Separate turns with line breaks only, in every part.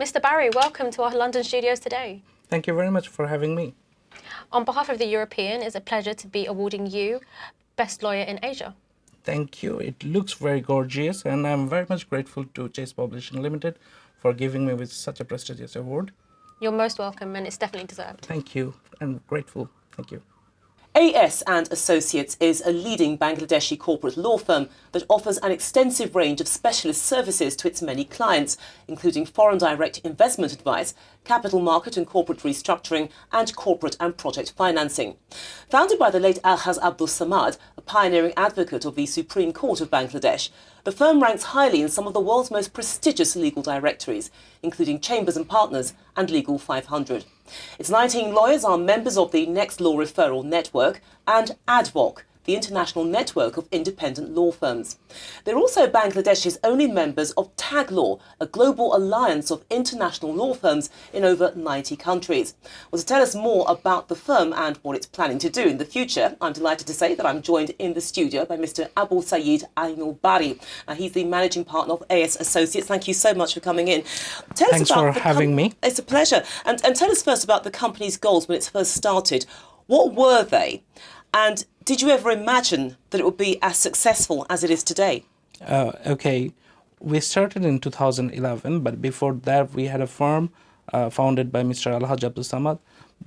Mr. Bari, welcome to our London studios today.
Thank you very much for having me.
On behalf of the European, it's a pleasure to be awarding you Best Lawyer in Asia.
Thank you. It looks very gorgeous, and I'm very much grateful to Chase Publishing Limited for giving me with such a prestigious award.
You're most welcome, and it's definitely deserved.
Thank you. I'm grateful. Thank you.
A.S Associates is a leading Bangladeshi corporate law firm that offers an extensive range of specialist services to its many clients, including foreign direct investment advice, capital market and corporate restructuring, and corporate and project financing. Founded by the late Alhaz Abdus Samad, a pioneering advocate of the Supreme Court of Bangladesh, the firm ranks highly in some of the world's most prestigious legal directories, including Chambers and Partners and Legal 500. Its 19 lawyers are members of the Nextlaw Referral Network and ADVOC, the international network of independent law firms. They're also Bangladesh's only members of TAGLaw, a global alliance of international law firms in over 90 countries. Well, to tell us more about the firm and what it's planning to do in the future, I'm delighted to say that I'm joined in the studio by Mr. Saeed Ainul Bari. He's the managing partner of A.S Associates. Thank you so much for coming in.
Thanks for having me.
It's a pleasure. And tell us first about the company's goals when it first started. What were they? And did you ever imagine that it would be as successful as it is today?
Okay, we started in 2011, but before that we had a firm founded by Mr. Alhaz Abdus Samad.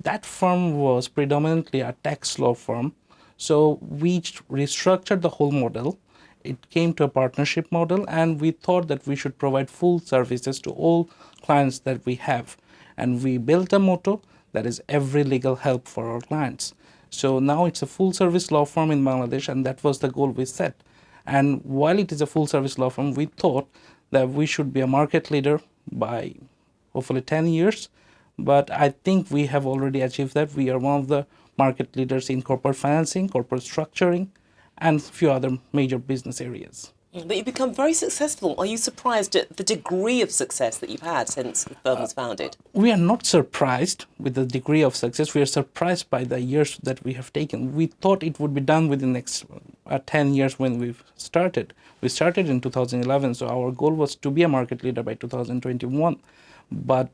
That firm was predominantly a tax law firm. So we restructured the whole model. It came to a partnership model, and we thought that we should provide full services to all clients that we have. And we built a motto that is every legal help for our clients. So now it's a full-service law firm in Bangladesh, and that was the goal we set. And while it is a full-service law firm, we thought that we should be a market leader by hopefully 10 years. But I think we have already achieved that. We are one of the market leaders in corporate financing, corporate structuring, and a few other major business areas.
But you've become very successful. Are you surprised at the degree of success that you've had since the firm was founded?
We are not surprised with the degree of success. We are surprised by the years that we have taken. We thought it would be done within the next 10 years when we started. We started in 2011, so our goal was to be a market leader by 2021. But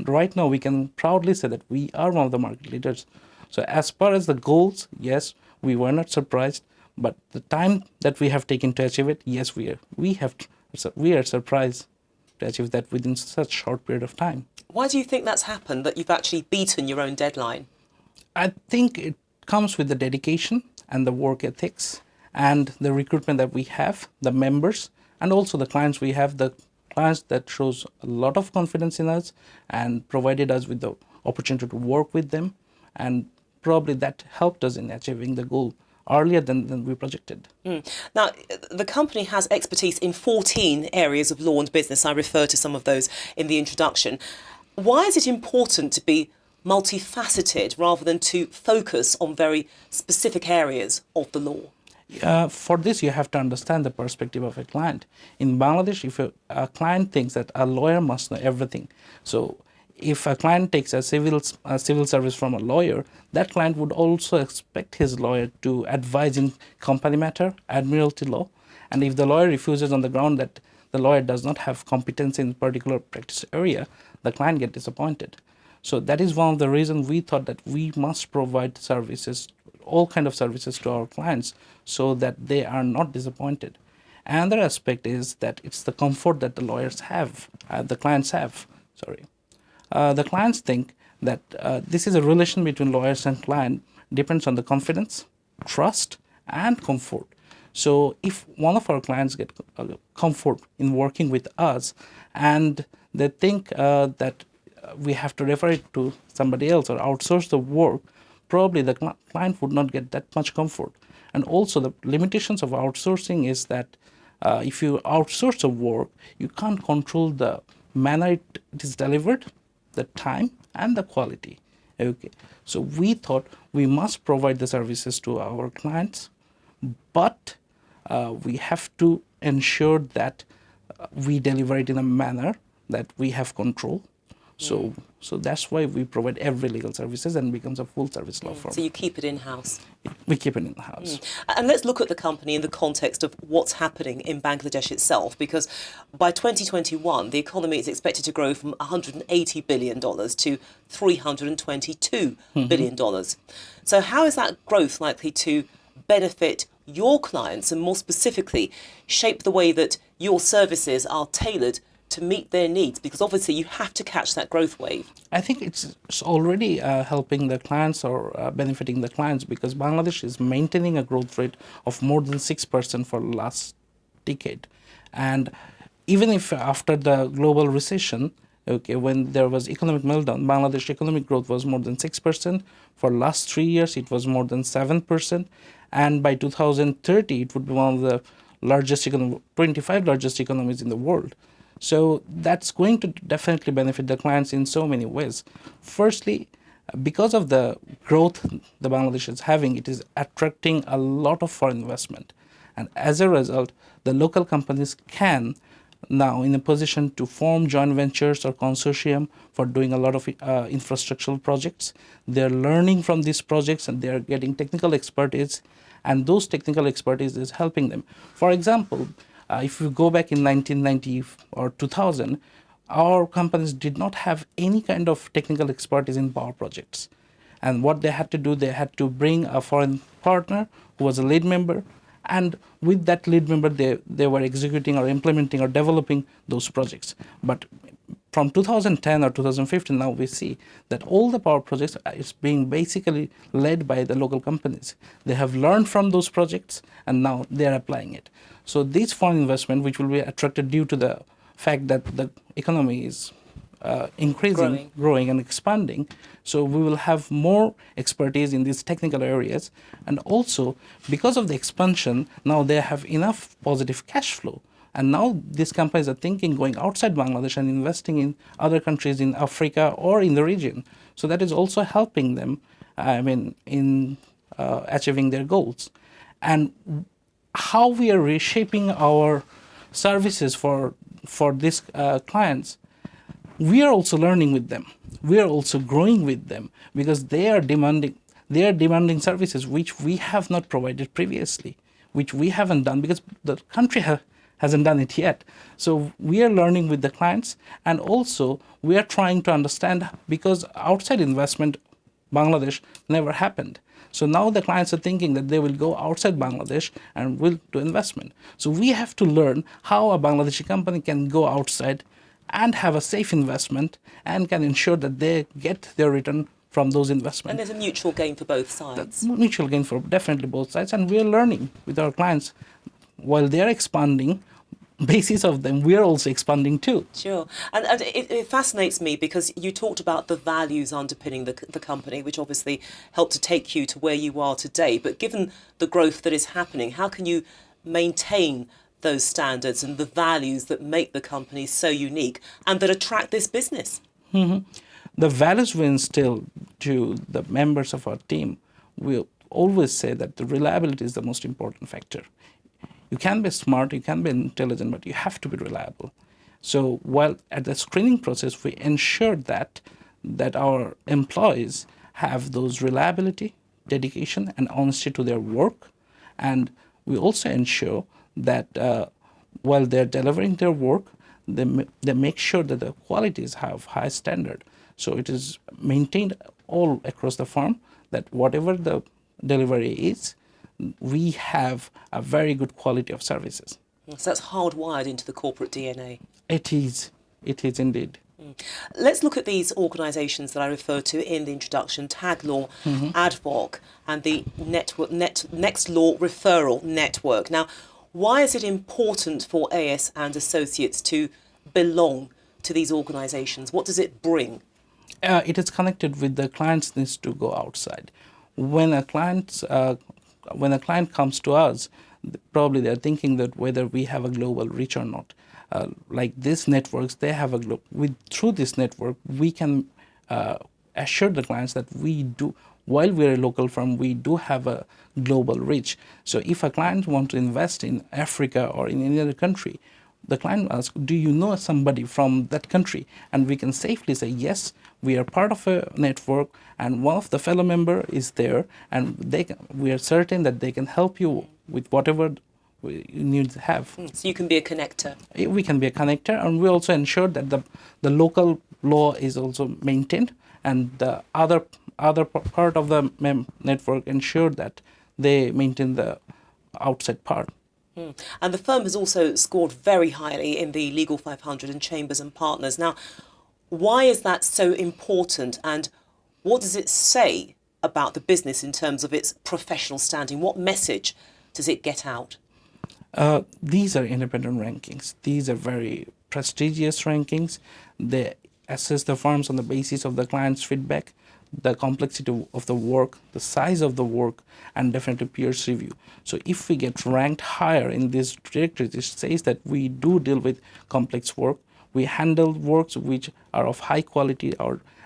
right now, we can proudly say that we are one of the market leaders. So as far as the goals, yes, we were not surprised. But the time that we have taken to achieve it, yes, we are surprised to achieve that within such short period of time.
Why do you think that's happened, that you've actually beaten your own deadline?
I think it comes with the dedication and the work ethics and the recruitment that we have, the members, and also the clients we have, the clients that shows a lot of confidence in us and provided us with the opportunity to work with them. And probably that helped us in achieving the goal earlier than we projected.
Now, the company has expertise in 14 areas of law and business. I referred to some of those in the introduction. Why is it important to be multifaceted rather than to focus on very specific areas of the law?
For this, you have to understand the perspective of a client. In Bangladesh, if a client thinks that a lawyer must know everything, so if a client takes a civil service from a lawyer, that client would also expect his lawyer to advise in company matter, admiralty law. And if the lawyer refuses on the ground that the lawyer does not have competence in a particular practice area, the client gets disappointed. So that is one of the reasons we thought that we must provide services, all kind of services to our clients so that they are not disappointed. Another aspect is that it's the comfort that the lawyers have, the clients have, The clients think that this is a relation between lawyers and client depends on the confidence, trust, and comfort. So if one of our clients get comfort in working with us and they think that we have to refer it to somebody else or outsource the work, probably the client would not get that much comfort. And also the limitations of outsourcing is that if you outsource the work, you can't control the manner it is delivered, the time, and the quality. Okay, so we thought we must provide the services to our clients, but we have to ensure that we deliver it in a manner that we have control. So that's why we provide every legal services and becomes a full service law firm.
So you keep it in-house.
We keep it in the house.
And let's look at the company in the context of what's happening in Bangladesh itself, because by 2021, the economy is expected to grow from $180 billion to $322 billion. So how is that growth likely to benefit your clients and, more specifically, shape the way that your services are tailored to meet their needs? Because obviously you have to catch that growth wave.
I think it's already helping the clients or benefiting the clients, because Bangladesh is maintaining a growth rate of more than 6% for the last decade. And even if after the global recession, when there was economic meltdown, Bangladesh economic growth was more than 6%. For last 3 years, it was more than 7%. And by 2030, it would be one of the largest 25 largest economies in the world. So that's going to definitely benefit the clients in so many ways. Firstly, because of the growth the Bangladesh is having, it is attracting a lot of foreign investment. And as a result, the local companies can now in a position to form joint ventures or consortium for doing a lot of infrastructural projects. They're learning from these projects and they're getting technical expertise, and those technical expertise is helping them. For example, if you go back in 1990 or 2000, our companies did not have any kind of technical expertise in power projects. And what they had to do, they had to bring a foreign partner who was a lead member. And with that lead member, they were executing or implementing or developing those projects. But from 2010 or 2015, now we see that all the power projects is being basically led by the local companies. They have learned from those projects and now they are applying it. So this foreign investment, which will be attracted due to the fact that the economy is increasing, growing and expanding. So we will have more expertise in these technical areas. And also, because of the expansion, now they have enough positive cash flow. And now these companies are thinking going outside Bangladesh and investing in other countries in Africa or in the region. So that is also helping them, in achieving their goals. And how we are reshaping our services for these clients, we are also learning with them. We are also growing with them, because they are demanding services which we have not provided previously, which we haven't done because the country hasn't done it yet. So we are learning with the clients, and also we are trying to understand, because outside investment, Bangladesh never happened. So now the clients are thinking that they will go outside Bangladesh and will do investment. So we have to learn how a Bangladeshi company can go outside and have a safe investment and can ensure that they get their return from those investments.
And there's a mutual gain for both sides.
That's mutual gain for definitely both sides. And we are learning with our clients. While they're expanding, basis of them, we're also expanding too.
Sure. And it fascinates me because you talked about the values underpinning the company, which obviously helped to take you to where you are today. But given the growth that is happening, how can you maintain those standards and the values that make the company so unique and that attract this business?
Mm-hmm. The values we instill to the members of our team, we always say that the reliability is the most important factor. You can be smart, you can be intelligent, but you have to be reliable. So while at the screening process, we ensure that our employees have those reliability, dedication, and honesty to their work. And we also ensure that while they're delivering their work, they make sure that the qualities have high standard. So it is maintained all across the firm that whatever the delivery is, we have a very good quality of services.
So that's hardwired into the corporate DNA.
It is indeed.
Let's look at these organisations that I referred to in the introduction, TAGLaw, ADVOC, and the Nextlaw Referral Network. Now, why is it important for A.S Associates to belong to these organisations? What does it bring?
It is connected with the client's needs to go outside. When a client comes to us, probably they're thinking that whether we have a global reach or not. Like these networks, they have a through this network, we can assure the clients that we do, while we're a local firm, we do have a global reach. So if a client wants to invest in Africa or in any other country, the client asks, do you know somebody from that country? And we can safely say, yes, we are part of a network and one of the fellow member is there, and we are certain that they can help you with whatever you need to have.
So you can be a connector.
We can be a connector, and we also ensure that the local law is also maintained, and the other part of the network ensure that they maintain the outside part.
And the firm has also scored very highly in the Legal 500 and Chambers and Partners. Now, why is that so important, and what does it say about the business in terms of its professional standing? What message does it get out?
These are independent rankings. These are very prestigious rankings. They assess the firms on the basis of the client's feedback, the complexity of the work, the size of the work, and definitely peers review. So if we get ranked higher in these directories, it says that we do deal with complex work. We handle works which are of high quality,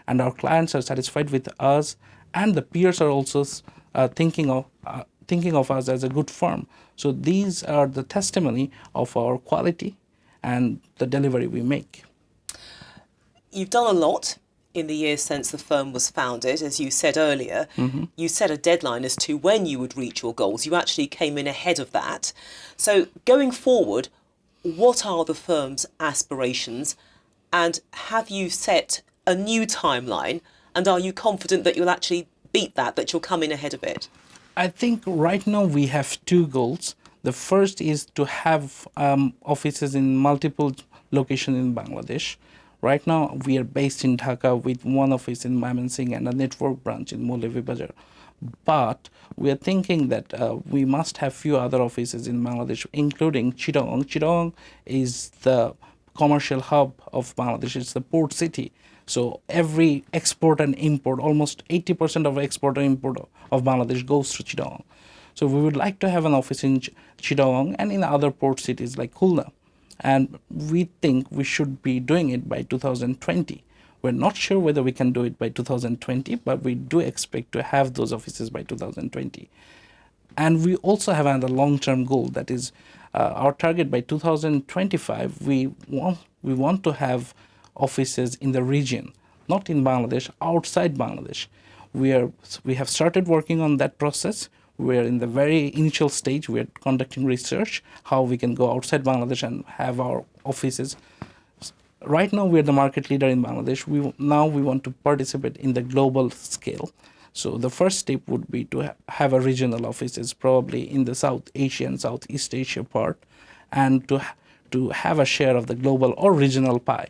and our clients are satisfied with us, and the peers are also thinking of us as a good firm. So these are the testimony of our quality and the delivery we make.
You've done a lot in the years since the firm was founded. As you said earlier, you set a deadline as to when you would reach your goals. You actually came in ahead of that. So going forward, what are the firm's aspirations, and have you set a new timeline, and are you confident that you'll actually beat that you'll come in ahead of it?
I think right now we have two goals. The first is to have offices in multiple locations in Bangladesh. Right now we are based in Dhaka with one office in Mymensingh and a network branch in Moulevibazar. But we are thinking that we must have few other offices in Bangladesh, including Chittagong. Chittagong is the commercial hub of Bangladesh. It's the port city. So every export and import, almost 80% of export and import of Bangladesh goes through Chittagong. So we would like to have an office in Chittagong and in other port cities like Khulna. And we think we should be doing it by 2020. We're not sure whether we can do it by 2020, but we do expect to have those offices by 2020. And we also have another long-term goal, that is our target by 2025. We want to have offices in the region, not in Bangladesh, outside Bangladesh. We have started working on that process. We're in the very initial stage. We're conducting research how we can go outside Bangladesh and have our offices. Right now, we're the market leader in Bangladesh. We want to participate in the global scale. So the first step would be to have a regional offices, probably in the South Asia and Southeast Asia part, and to have a share of the global or regional pie.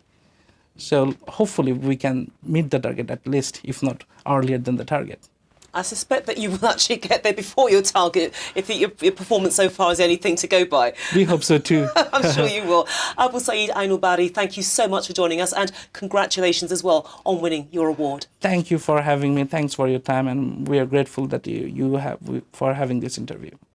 So hopefully we can meet the target at least, if not earlier than the target.
I suspect that you will actually get there before your target if your performance so far is anything to go by.
We hope so too.
I'm sure you will. Saeed Ainul Bari, thank you so much for joining us, and congratulations as well on winning your award.
Thank you for having me. Thanks for your time, and we are grateful that you have for having this interview.